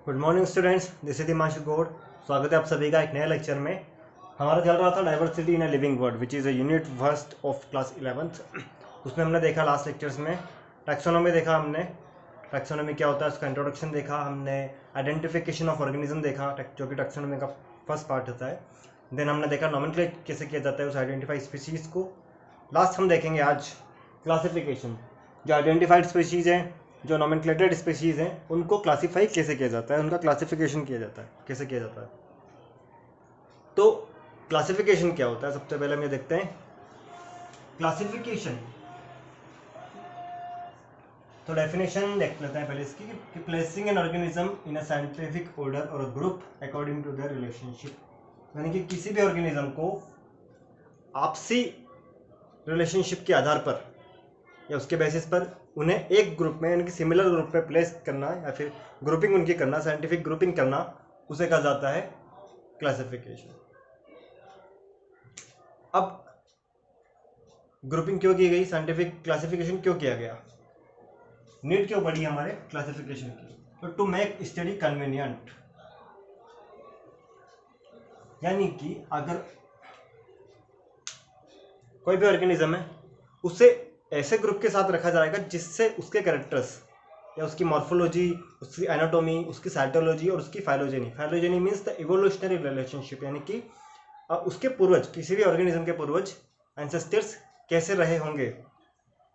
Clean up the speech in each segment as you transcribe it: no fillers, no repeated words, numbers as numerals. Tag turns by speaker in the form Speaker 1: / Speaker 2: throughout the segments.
Speaker 1: Good morning students, this is Himanshu Gaur. स्वागत है आप सभी का एक नए लेक्चर में। हमारा चल रहा था diversity in a living world which is a unit first of class 11th। उसमें हमने देखा लास्ट लेक्चर्स में टैक्सोनॉमी देखा, हमने टैक्सोनॉमी क्या होता है उसका इंट्रोडक्शन देखा, हमने आइडेंटिफिकेशन ऑफ ऑर्गेनिज्म देखा जो कि टैक्सोनॉमी का फर्स्ट पार्ट होता है। देन हमने देखा नॉमेनक्लेचर कैसे किया जाता है उस आइडेंटिफाइड स्पीशीज़ को। लास्ट हम देखेंगे आज क्लासिफिकेशन, जो आइडेंटिफाइड स्पीशीज़ हैं, जो नॉमेनक्लेटेड स्पीशीज़ हैं, उनको क्लासीफाई कैसे किया जाता है, उनका क्लासिफिकेशन किया जाता है, कैसे किया जाता है। तो क्लासिफिकेशन क्या होता है, सबसे पहले हम ये देखते हैं क्लासिफिकेशन। तो डेफिनेशन देख लेते हैं पहले इसकी कि placing an organism in a scientific order और group according to their relationship, यानी कि किसी भी ऑर्गेनिज्म को आपसी रिलेशनशिप के आधार पर या उसके बेसिस पर उन्हें एक ग्रुप में यानी कि सिमिलर ग्रुप में प्लेस करना या फिर ग्रुपिंग उनकी करना, साइंटिफिक ग्रुपिंग करना, उसे कहा जाता है क्लासिफिकेशन। अब ग्रुपिंग क्यों की गई, साइंटिफिक क्लासिफिकेशन क्यों किया गया, नीड क्यों पड़ी हमारे क्लासिफिकेशन की? तो टू मेक स्टडी कन्वीनियंट, यानी कि अगर कोई भी ऑर्गेनिज्म है उसे ऐसे ग्रुप के साथ रखा जाएगा जिससे उसके कैरेक्टर्स या उसकी मॉर्फोलॉजी, उसकी एनाटॉमी, उसकी साइटोलॉजी और उसकी phylogeny means the evolutionary relationship, यानी कि उसके पूर्वज, किसी भी ऑर्गेनिज्म के पूर्वज एंसेस्टर्स कैसे रहे होंगे,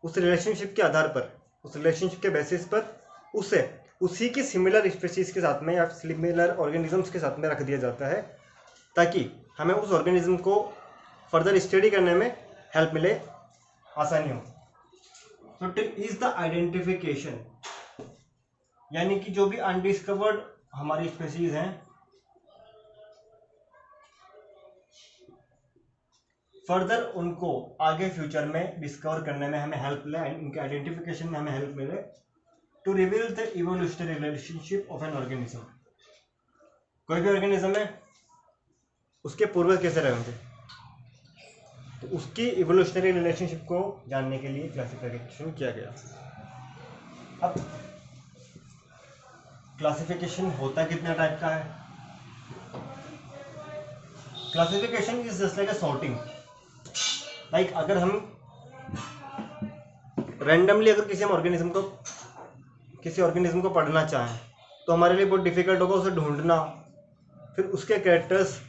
Speaker 1: उस रिलेशनशिप के आधार पर, उस रिलेशनशिप के बेसिस पर उसे उसी की सिमिलर स्पीशीज के साथ में या सिमिलर ऑर्गेनिजम्स के साथ में रख दिया जाता है ताकि हमें उस ऑर्गेनिज्म को फर्दर स्टडी करने में हेल्प मिले, आसानी हो। तो टिल इज द आइडेंटिफिकेशन, यानी कि जो भी अनडिस्कवर्ड हमारी स्पीशीज हैं फर्दर उनको आगे फ्यूचर में डिस्कवर करने में हमें हेल्प मिले, उनके आइडेंटिफिकेशन में हमें हेल्प मिले, to reveal the evolutionary relationship of an organism. कोई भी ऑर्गेनिज्म है उसके पूर्वज कैसे रहे होंगे, तो उसकी इवोल्यूशनरी रिलेशनशिप को जानने के लिए क्लासिफिकेशन किया गया। अब क्लासिफिकेशन होता कितने टाइप का है? Classification is just like a sorting. Like अगर हम रैंडमली अगर किसी ऑर्गेनिज्म को पढ़ना चाहें तो हमारे लिए बहुत डिफिकल्ट होगा उसे ढूंढना, फिर उसके कैरेक्टर्स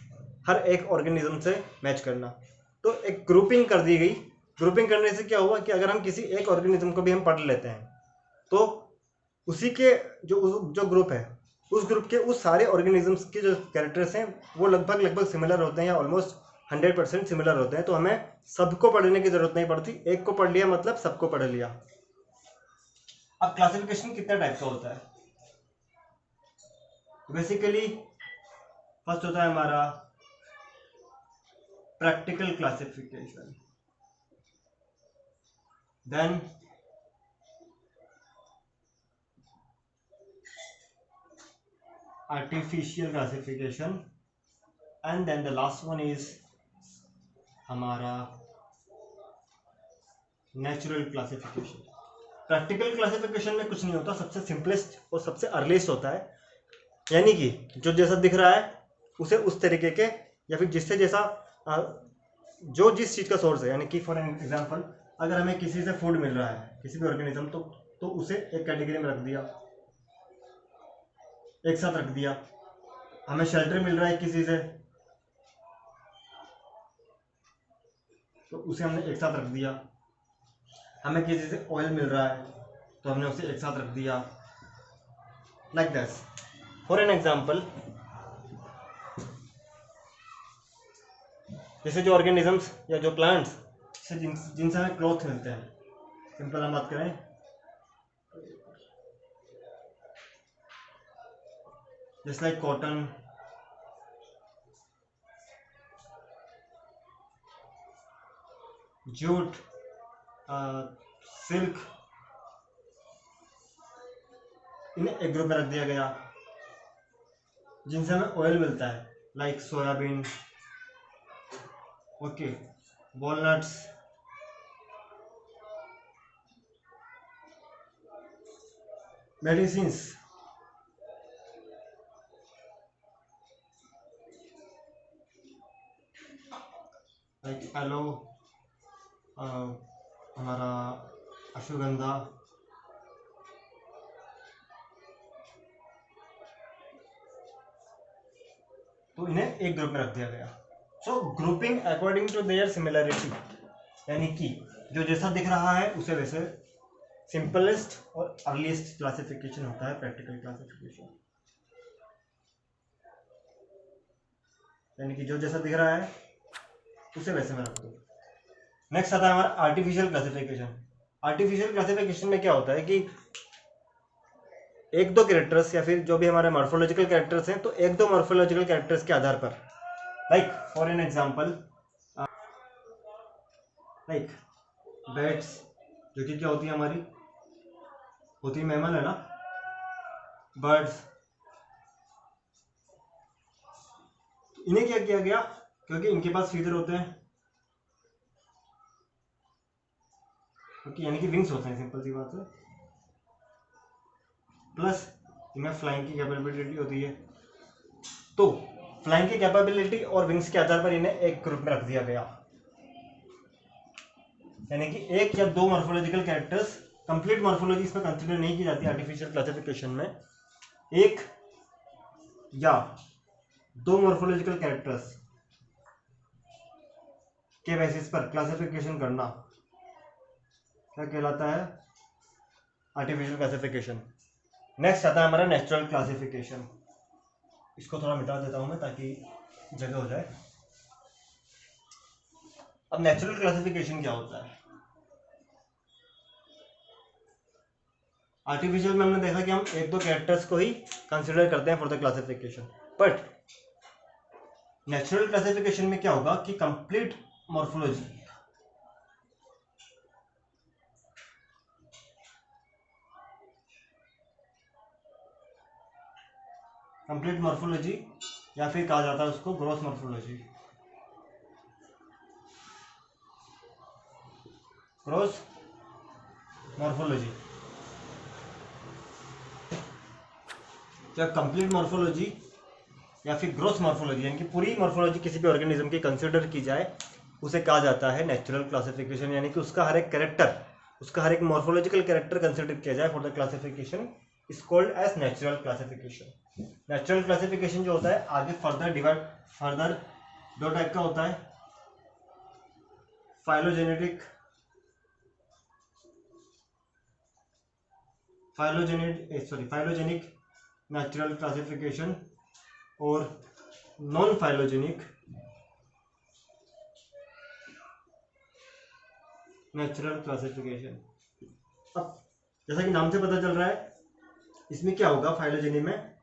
Speaker 1: हर एक ऑर्गेनिज्म से मैच करना। तो एक ग्रुपिंग कर दी गई। ग्रुपिंग करने से क्या हुआ कि अगर हम किसी एक ऑर्गेनिज्म को भी हम पढ़ लेते हैं तो उसी के जो ग्रुप है, उस ग्रुप के उस सारे ऑर्गेनिजम्स के जो कैरेक्टर्स हैं वो लगभग सिमिलर होते हैं या ऑलमोस्ट 100% सिमिलर होते हैं। तो हमें सबको पढ़ने की जरूरत नहीं पड़ती, एक को पढ़ लिया मतलब सबको पढ़ लिया। अब क्लासिफिकेशन कितने टाइप का होता है? बेसिकली फर्स्ट होता है हमारा practical classification, then artificial classification, and then the last one is हमारा नेचुरल क्लासिफिकेशन। प्रैक्टिकल क्लासिफिकेशन में कुछ नहीं होता, सबसे सिंपलेस्ट और सबसे अर्लीस्ट होता है, यानी कि जो जैसा दिख रहा है उसे उस तरीके के या फिर जिससे जैसा जो जिस चीज़ का सोर्स है, यानी कि फॉर एग्जांपल अगर हमें किसी से फूड मिल रहा है, किसी भी ऑर्गेनिज्म, तो उसे एक कैटेगरी में रख दिया, एक साथ रख दिया। हमें शेल्टर मिल रहा है किसी से तो उसे हमने एक साथ रख दिया। हमें किसी से ऑयल मिल रहा है तो हमने उसे एक साथ रख दिया, like this. For an example, जैसे जो ऑर्गेनिजम्स या जो प्लांट्स जिनसे हमें क्लॉथ मिलते हैं, सिंपल हम बात करें just like cotton, jute, silk, इन्हें एक ग्रुप में रख दिया गया। जिनसे हमें ऑयल मिलता है like soybean, okay, walnuts, medicines, like aloe, हमारा अश्वगंधा, तो इन्हें एक ग्रुप में रख दिया गया। So grouping according to their similarity, यानी कि जो जैसा दिख रहा है उसे वैसे सिंपलेस्ट और अर्लीस्ट क्लासिफिकेशन होता है प्रैक्टिकल क्लासिफिकेशन, यानी कि जो जैसा दिख रहा है उसे वैसे में रख दो। नेक्स्ट आता है हमारा आर्टिफिशियल क्लासिफिकेशन। आर्टिफिशियल क्लासिफिकेशन में क्या होता है कि एक दो कैरेक्टर्स या फिर जो भी हमारे मॉर्फोलॉजिकल कैरेक्टर्स हैं, तो एक दो मॉर्फोलॉजिकल कैरेक्टर्स के आधार पर, like for an example, like bats, जो कि क्या होती है हमारी, होती मैमल है ना, बर्ड्स, इन्हें क्या किया गया, क्योंकि इनके पास फीदर होते हैं, क्योंकि यानी कि विंग्स होते हैं, सिंपल सी बात है, प्लस इनमें फ्लाइंग की कैपेबिलिटी होती है, तो फ्लाइंग की कैपेबिलिटी और विंग्स के आधार पर इन्हें एक ग्रुप में रख दिया गया, यानी कि एक या दो मॉर्फोलॉजिकल कैरेक्टर्स, कंप्लीट मॉर्फोलॉजी इसमें कंसीडर नहीं की जाती आर्टिफिशियल क्लासिफिकेशन में, एक या दो मॉर्फोलॉजिकल कैरेक्टर्स के बेसिस पर क्लासिफिकेशन करना क्या कहलाता है, आर्टिफिशियल क्लासिफिकेशन। नेक्स्ट आता है हमारा नेचुरल क्लासिफिकेशन। इसको थोड़ा मिटा देता हूं मैं ताकि जगह हो जाए। अब नेचुरल क्लासिफिकेशन क्या होता है? आर्टिफिशियल में हमने देखा कि हम एक दो कैरेक्टर्स को ही कंसिडर करते हैं for the classification, but natural classification में क्या होगा कि कंप्लीट मॉर्फोलॉजी, कंप्लीट मॉर्फोलॉजी या फिर कहा जाता है उसको ग्रॉस मॉर्फोलॉजी, ग्रॉस मॉर्फोलॉजी, जब कंप्लीट मॉर्फोलॉजी या फिर ग्रॉस मॉर्फोलॉजी यानी कि पूरी मॉर्फोलॉजी किसी भी ऑर्गेनिज्म की कंसिडर की जाए, उसे कहा जाता है नेचुरल क्लासिफिकेशन, यानी कि उसका हर एक कैरेक्टर, उसका हर एक मॉर्फोलॉजिकल कैरेक्टर कंसिडर किया जाए for the classification is called as natural classification. Natural classification जो होता है आगे फर्दर दो टाइप का होता है, फाइलोजेनेटिक नेचुरल क्लासिफिकेशन और नॉन फाइलोजेनिक नेचुरल क्लासिफिकेशन। अब जैसा कि नाम से पता चल रहा है, इसमें क्या होगा, फाइलोजेनी में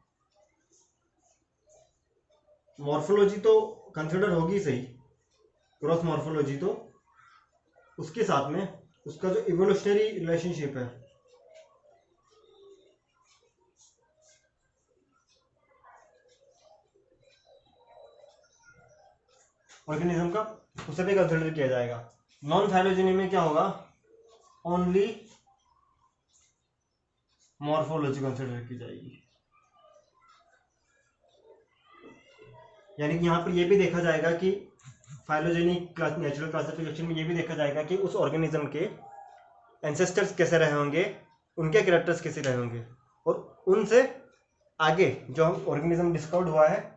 Speaker 1: मॉर्फोलॉजी तो कंसिडर होगी सही, क्रॉस मॉर्फोलॉजी, तो उसके साथ में उसका जो इवोल्यूशनरी रिलेशनशिप है, ऑर्गेनिज्म का, उसे भी कंसिडर किया जाएगा। नॉन फाइलोजेनी में क्या होगा, ओनली मॉर्फोलॉजी कंसिडर की जाएगी, यानी कि यहाँ पर यह भी देखा जाएगा कि फाइलोजेनिक नेचुरल क्लासिफिकेशन में यह भी देखा जाएगा कि उस ऑर्गेनिज्म के एंसेस्टर्स कैसे रहे होंगे, उनके कैरेक्टर्स कैसे रहे होंगे, और उनसे आगे जो ऑर्गेनिज्म डिस्कवर्ड हुआ है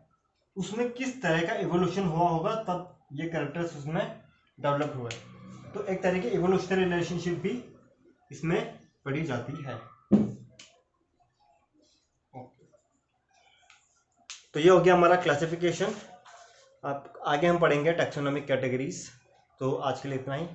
Speaker 1: उसमें किस तरह का इवोल्यूशन हुआ होगा, तब ये कैरेक्टर्स उसमें डेवलप हुए। तो एक तरह की इवोल्यूशनरी रिलेशनशिप भी इसमें पढ़ी जाती है। तो ये हो गया हमारा क्लासिफिकेशन। अब आगे हम पढ़ेंगे टैक्सोनॉमिक कैटेगरीज। तो आज के लिए इतना ही।